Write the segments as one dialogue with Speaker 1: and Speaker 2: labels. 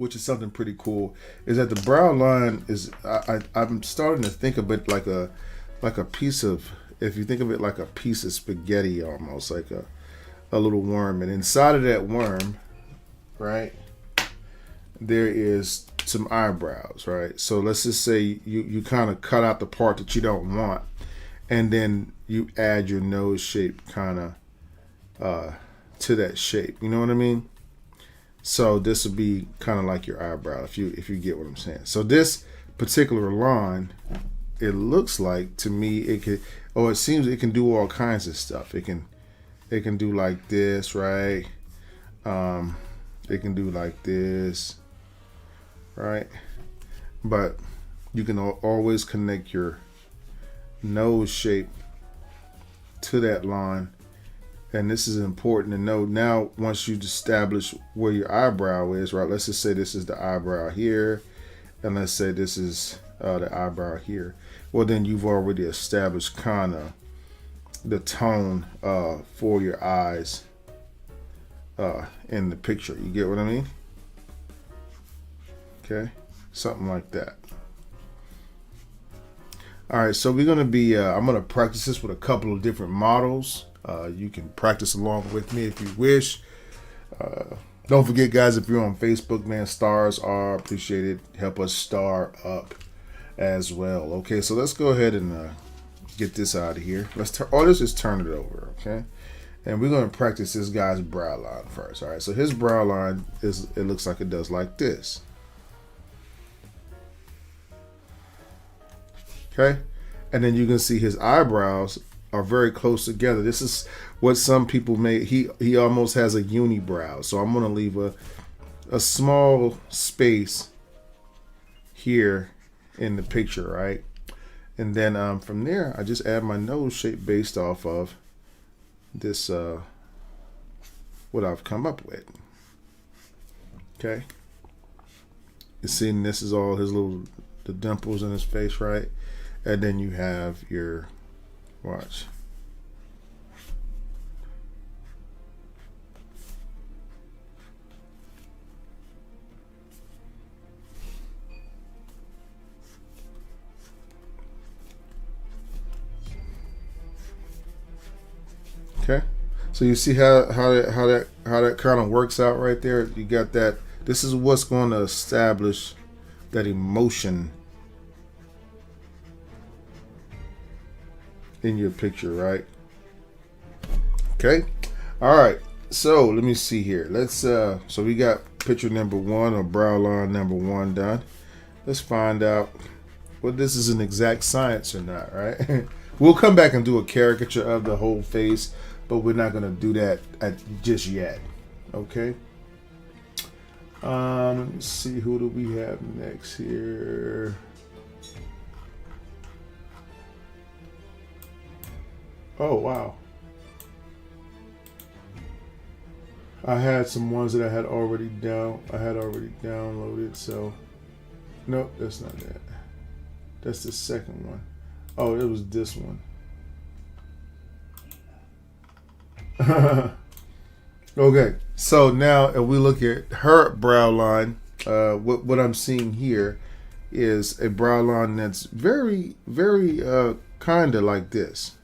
Speaker 1: which is something pretty cool, is that the brow line is I'm starting to think of it like a piece of, if you think of it like a piece of spaghetti, almost like a little worm, and inside of that worm, right, there is some eyebrows, right? So let's just say you kind of cut out the part that you don't want, and then you add your nose shape kind of to that shape. You know what I mean? So this would be kind of like your eyebrow, if you get what I'm saying. So this particular line, it looks like to me it could, or it seems it can do all kinds of stuff. It can do like this, right? It can do like this, right? But you can always connect your nose shape to that line. And this is important to know. Now, once you've established where your eyebrow is, right? Let's just say this is the eyebrow here, and let's say this is the eyebrow here. Well, then you've already established kind of the tone for your eyes in the picture. You get what I mean? Okay, something like that. All right, so we're gonna be. I'm gonna practice this with a couple of different models. You can practice along with me if you wish. Don't forget, guys, if you're on Facebook, man, stars are appreciated. Help us star up as well. Okay, so let's go ahead and get this out of here. Let's just turn it over, okay? And we're going to practice this guy's brow line first. All right, so his brow line it looks like it does like this. Okay, and then you can see his eyebrows are very close together. This is what some people may, he almost has a unibrow. So I'm going to leave a small space here in the picture, right? And then from there, I just add my nose shape based off of this, what I've come up with. Okay. You see, this is all his the dimples in his face, right? And then you have your, watch. Okay, so you see how that kind of works out right there. You got that. This is what's going to establish that emotion in your picture, right? Okay. All right. So let me see here. Let's so we got picture number one, or brow line number one, done. Let's find out whether this is an exact science or not, right? We'll come back and do a caricature of the whole face, but we're not going to do that just yet. Okay. Let me see, who do we have next here? Oh, wow. I had some ones that I had already downloaded, so nope, that's not that. That's the second one. Oh, it was this one. Okay, so now if we look at her brow line, what I'm seeing here is a brow line that's very, very kind of like this.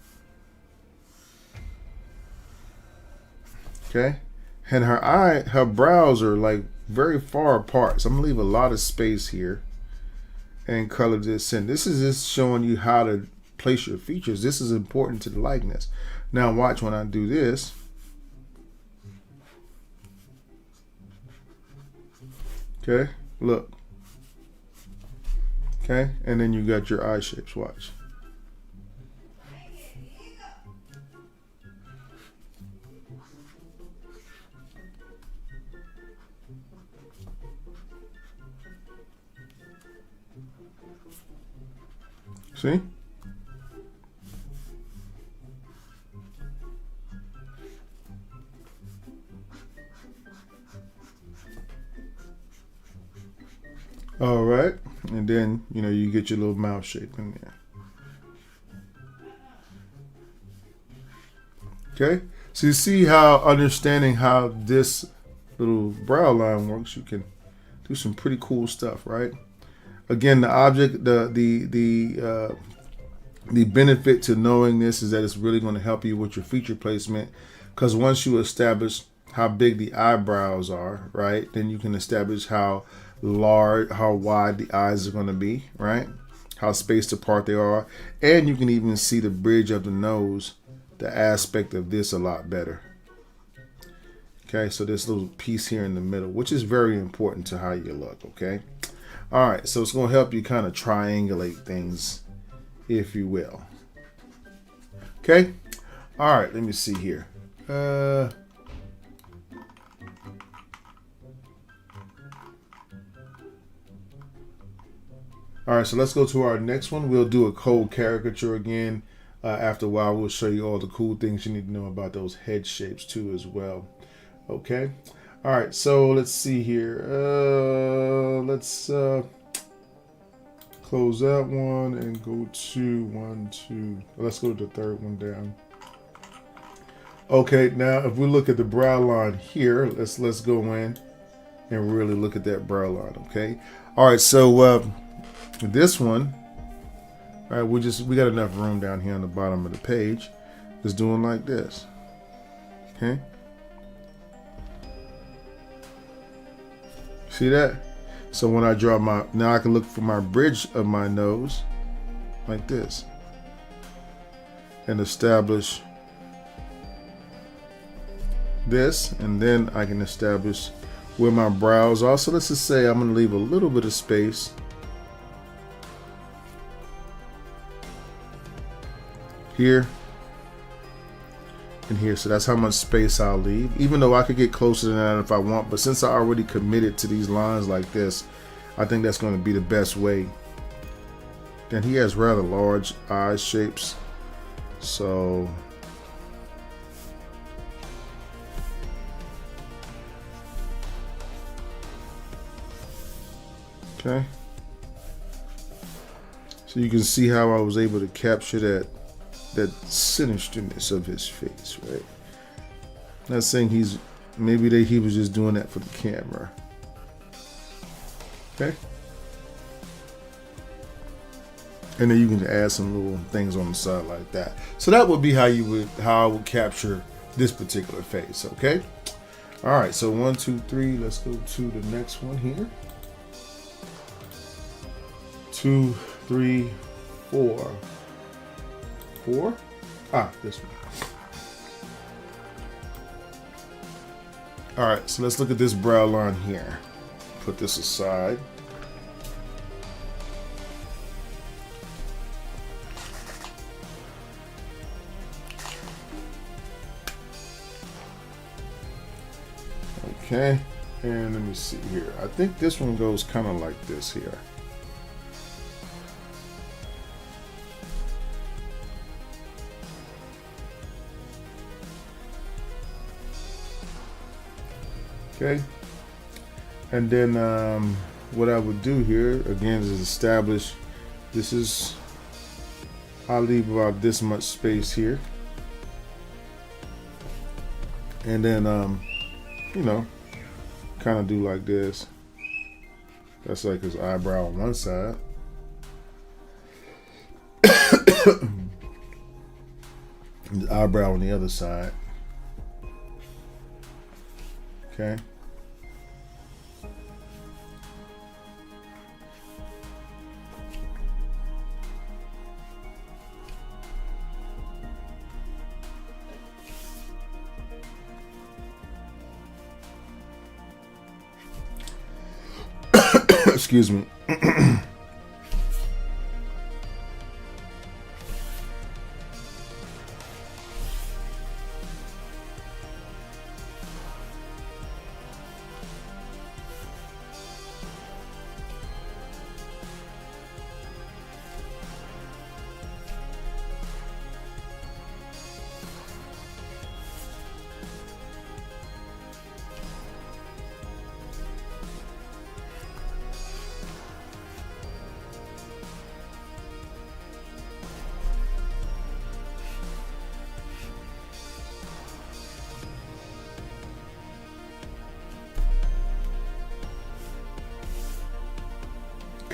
Speaker 1: Okay, and her brows are like very far apart, so I'm gonna leave a lot of space here and color this in. This is just showing you how to place your features. This is important to the likeness. Now watch when I do this. Okay, look. Okay, and then you got your eye shapes, watch. See? All right, and then you get your little mouth shape in there. Okay, so you see how understanding how this little brow line works, do some pretty cool stuff, right? Again, the object, the benefit to knowing this is that it's really going to help you with your feature placement, because once you establish how big the eyebrows are, right, then you can establish how wide the eyes are going to be, right, how spaced apart they are, and you can even see the bridge of the nose, the aspect of this a lot better. Okay, so this little piece here in the middle, which is very important to how you look, okay? All right, so it's going to help you kind of triangulate things, if you will. Okay, all right, let me see here. All right, so let's go to our next one. We'll do a cold caricature again. After a while, we'll show you all the cool things you need to know about those head shapes too as well. Okay. All right, so let's see here. Let's close that one and go to 1, 2. Let's go to the third one down. Okay, now if we look at the brow line here, let's go in and really look at that brow line. Okay. All right, so this one, all right, we got enough room down here on the bottom of the page. Just doing like this. Okay. See that? So when I draw now I can look for my bridge of my nose like this and establish this, and then I can establish where my brows are. So let's just say I'm going to leave a little bit of space here and here. So that's how much space I'll leave, even though I could get closer than that if I want, but since I already committed to these lines like this, I think that's going to be the best way. And he has rather large eye shapes, so okay, so you can see how I was able to capture that sinisterness of his face, right? Not saying he was just doing that for the camera. Okay. And then you can add some little things on the side like that. So that would be how I would capture this particular face. Okay. All right. So 1, 2, 3. Let's go to the next one here. 2, 3, 4. 4. This one. All right. So let's look at this brow line here. Put this aside. Okay, and let me see here. I think this one goes kind of like this here. Okay, and then what I would do here again is establish, I'll leave about this much space here, and then you know, kind of do like this. That's like his eyebrow on one side. His eyebrow on the other side. Okay. Excuse me.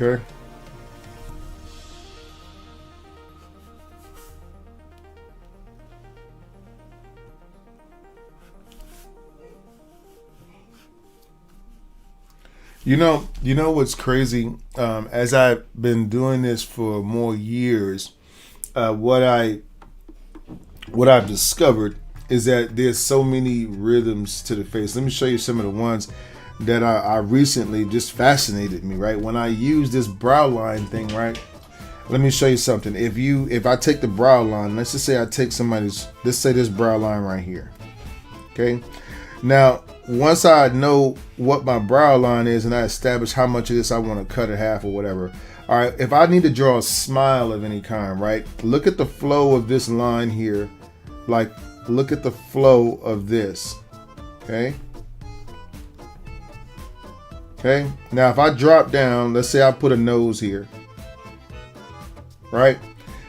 Speaker 1: Okay. You know what's crazy? As I've been doing this for more years, what I've discovered is that there's so many rhythms to the face. Let me show you some of the ones that I recently just fascinated me. Right, when I use this brow line thing, right? Let me show you something. If I take the brow line, let's just say I take let's say this brow line right here. Okay. Now, once I know what my brow line is and I establish how much of this I want to cut in half or whatever. All right, if I need to draw a smile of any kind, right? Look at the flow of this line here. Like, look at the flow of this. Okay. Okay. Now, if I drop down, let's say I put a nose here. Right?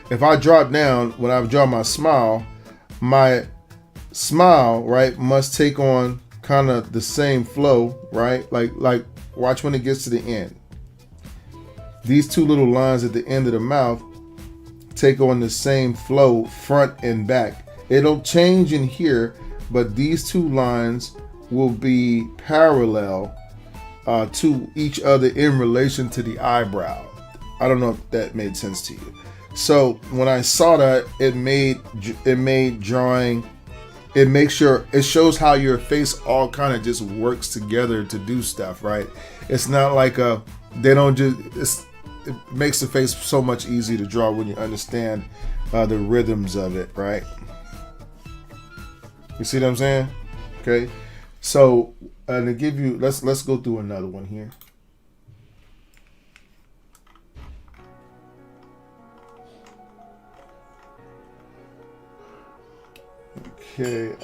Speaker 1: If I drop down, when I draw my smile, right, must take on kind of the same flow, right? Like watch when it gets to the end. These two little lines at the end of the mouth take on the same flow front and back. It'll change in here, but these two lines will be parallel to each other in relation to the eyebrow. I don't know if that made sense to you. So when I saw that, it made drawing. It makes sure it shows how your face all kind of just works together to do stuff, right? It's not like it makes the face so much easier to draw when you understand the rhythms of it, right? You see what I'm saying? Okay. So to give you, let's go through another one here. Okay,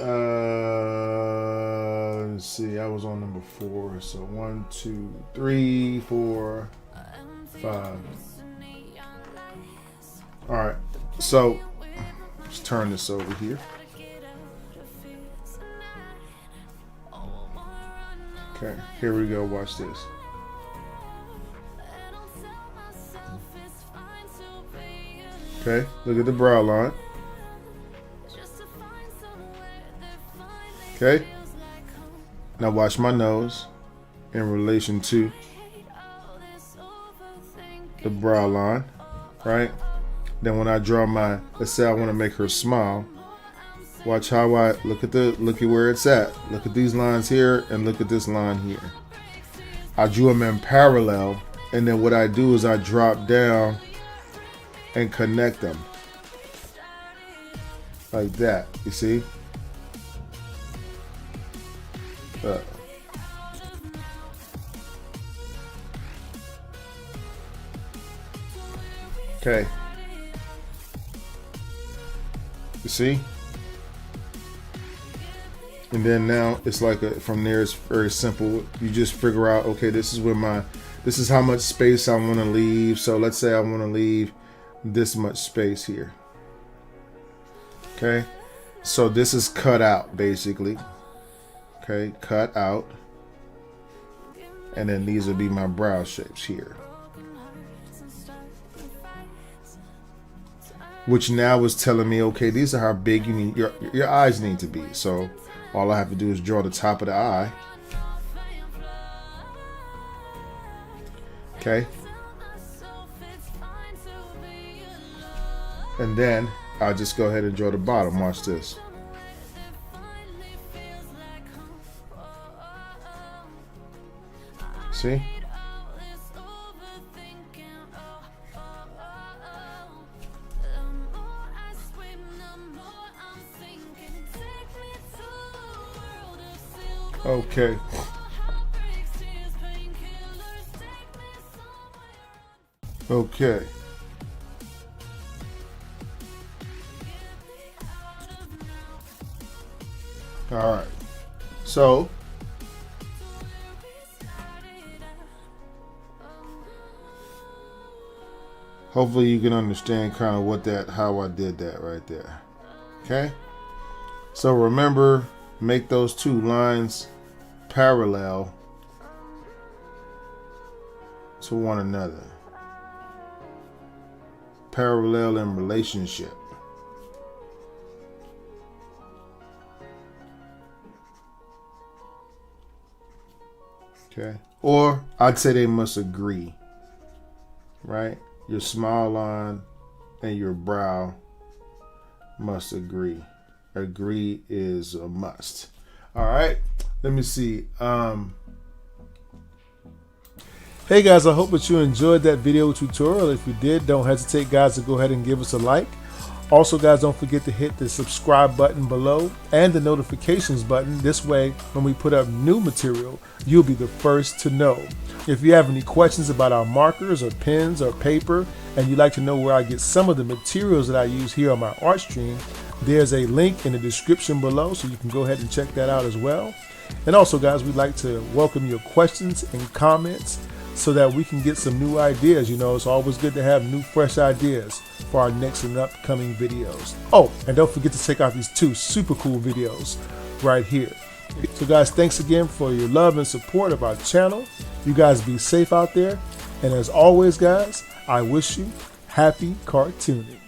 Speaker 1: let's see. I was on number 4, so 1, 2, 3, 4, 5. All right, so let's turn this over here. Okay, here we go. Watch this. Okay, look at the brow line. Okay, now watch my nose in relation to the brow line, right? Then when I draw let's say I want to make her smile, watch how I look at where it's at. Look at these lines here and look at this line here. I drew them in parallel, and then what I do is I drop down and connect them like that. You see? Okay. You see? And then now it's like from there it's very simple. You just figure out, okay, this is how much space I want to leave. So let's say I want to leave this much space here. Okay. So this is cut out basically. Okay, cut out. And then these will be my brow shapes here. Which now is telling me, okay, these are how big you need your eyes need to be. So all I have to do is draw the top of the eye. Okay. And then I'll just go ahead and draw the bottom. Watch this. See? Okay. Okay. All right. So hopefully you can understand kind of how I did that right there. Okay? So remember, make those two lines parallel to one another. parallel and relationship. Okay. Or I'd say they must agree. Right? Your smile line and your brow must agree. Agree is a must. All right. Let me see. Hey guys, I hope that you enjoyed that video tutorial. If you did, don't hesitate guys to go ahead and give us a like. Also guys, don't forget to hit the subscribe button below and the notifications button. This way, when we put up new material, you'll be the first to know. If you have any questions about our markers or pens or paper, and you'd like to know where I get some of the materials that I use here on my art stream, there's a link in the description below, so you can go ahead and check that out as well. And also guys, we'd like to welcome your questions and comments so that we can get some new ideas. You know, it's always good to have new, fresh ideas for our next and upcoming videos. Oh, and don't forget to check out these 2 super cool videos right here. So guys, thanks again for your love and support of our channel. You guys be safe out there. And as always, guys, I wish you happy cartooning.